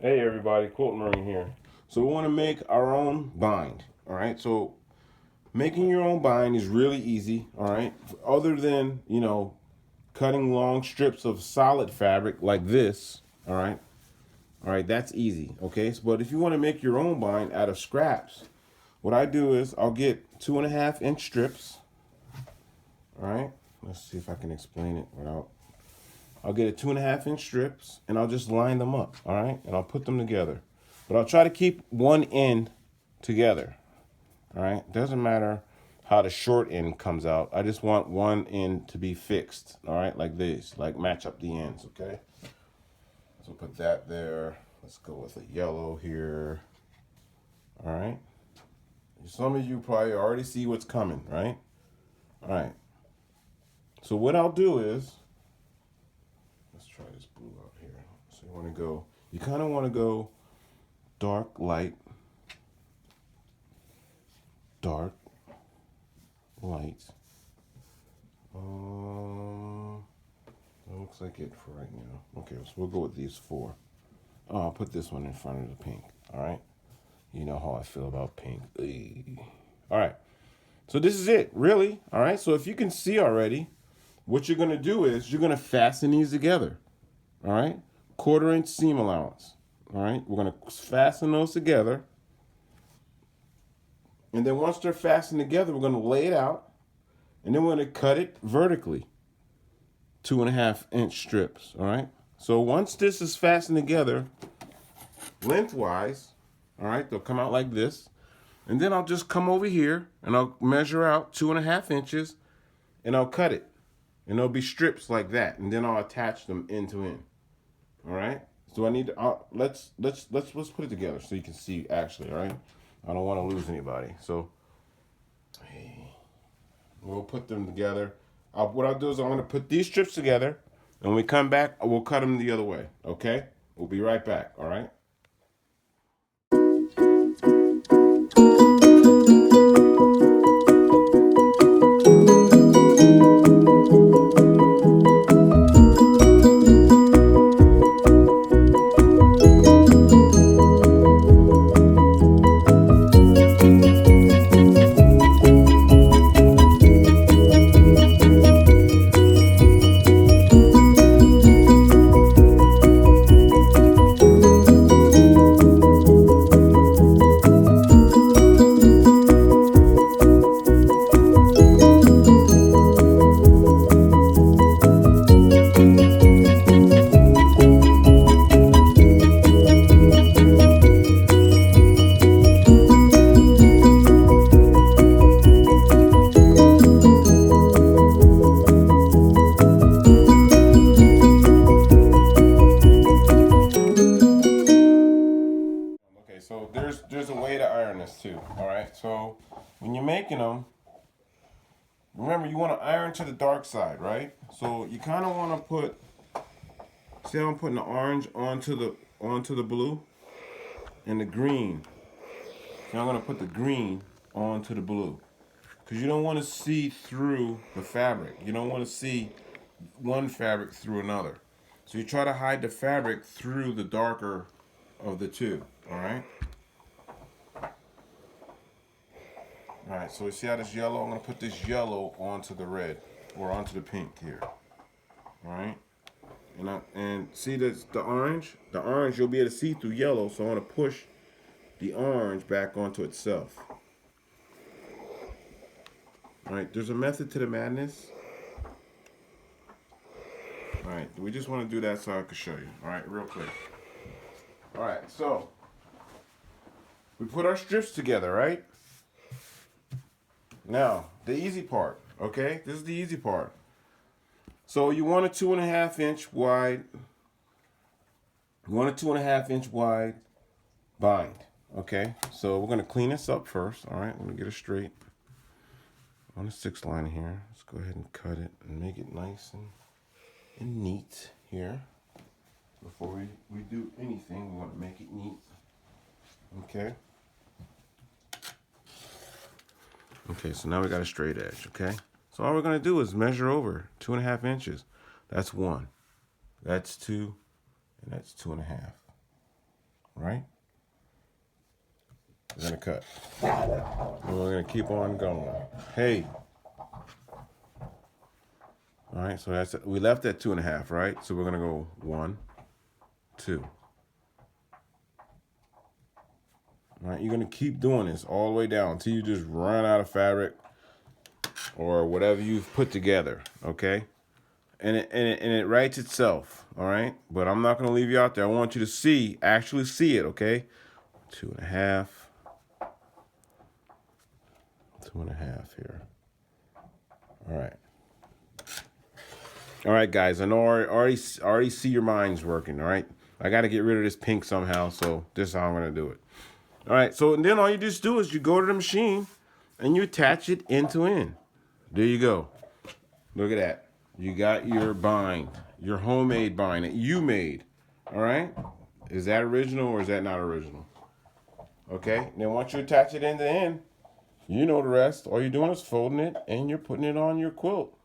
Hey everybody, Quilting Marine here. So we want to make our own bind. All right. So making your own bind is really easy. All right. Other than cutting long strips of solid fabric like this. All right. All right. That's easy. Okay. But if you want to make your own bind out of scraps, what I do is I'll get 2.5-inch strips. All right. Let's see if I can explain it without. I'll get a 2.5-inch strips and I'll just line them up. All right. And I'll put them together. But I'll try to keep one end together. All right. Doesn't matter how the short end comes out. I just want one end to be fixed. All right. Like this, like match up the ends. Okay. So put that there. Let's go with a yellow here. All right. Some of you probably already see what's coming, right? All right. So what I'll do is, let's try this blue out here. So you kind of want to go dark, light, dark, light. That looks like it for right now. Okay, so we'll go with these four. Oh, I'll put this one in front of the pink. All right. You know how I feel about pink. All right. So this is it, really. All right. So if you can see already, what you're going to do is you're going to fasten these together. All right. 1/4-inch seam allowance. All right. We're going to fasten those together. And then once they're fastened together, we're going to lay it out. And then we're going to cut it vertically. 2.5-inch strips. All right. So once this is fastened together, lengthwise, all right, they'll come out like this. And then I'll just come over here and I'll measure out 2.5 inches and I'll cut it. And there'll be strips like that. And then I'll attach them end to end. All right. So I need to, let's put it together so you can see actually, all right? I don't want to lose anybody. So we'll put them together. What I'll do is I'm going to put these strips together. And when we come back, we'll cut them the other way. Okay? We'll be right back. All right? So there's a way to iron this too. All right. So when you're making them, remember you want to iron to the dark side, right? So you kind of want to put. See how I'm putting the orange onto the blue, and the green. See, I'm gonna put the green onto the blue, because you don't want to see through the fabric. You don't want to see one fabric through another. So you try to hide the fabric through the darker of the two. All right. All right, so you see how this yellow, I'm going to put this yellow onto the red, or onto the pink here. All right, and see this, the orange you'll be able to see through yellow, so I want to push the orange back onto itself. All right, there's a method to the madness. All right, we just want to do that so I can show you. All right, real quick. All right, so we put our strips together, right? Now, the easy part, okay? This is the easy part. So you want a 2.5-inch wide, bind, okay? So we're gonna clean this up first, all right? Let me get it straight. On the 6 line here, let's go ahead and cut it and make it nice and neat here. Before we do anything, we wanna make it neat, okay? Okay, so now we got a straight edge, okay? So all we're gonna do is measure over 2.5 inches. That's 1, that's 2, and that's 2.5. right? We're gonna cut. And we're gonna keep on going. Hey. All right, so that's we left at 2.5, right? So we're gonna go 1, 2. All right, you're gonna keep doing this all the way down until you just run out of fabric or whatever you've put together. Okay, and it writes itself. All right, but I'm not gonna leave you out there. I want you to actually see it. Okay, 2.5, 2.5 here. All right. All right, guys, I know I already see your minds working, all right? I got to get rid of this pink somehow, so this is how I'm going to do it. All right, so and then all you just do is you go to the machine and you attach it end to end. There you go. Look at that. You got your bind, your homemade bind that you made, all right? Is that original or is that not original? Okay, then once you attach it end to end, you know the rest. All you're doing is folding it and you're putting it on your quilt.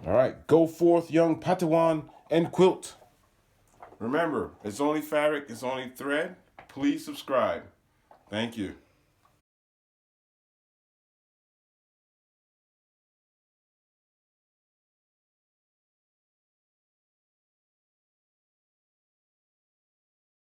All right, go forth, young Padawan, and quilt. Remember, it's only fabric, it's only thread. Please subscribe. Thank you.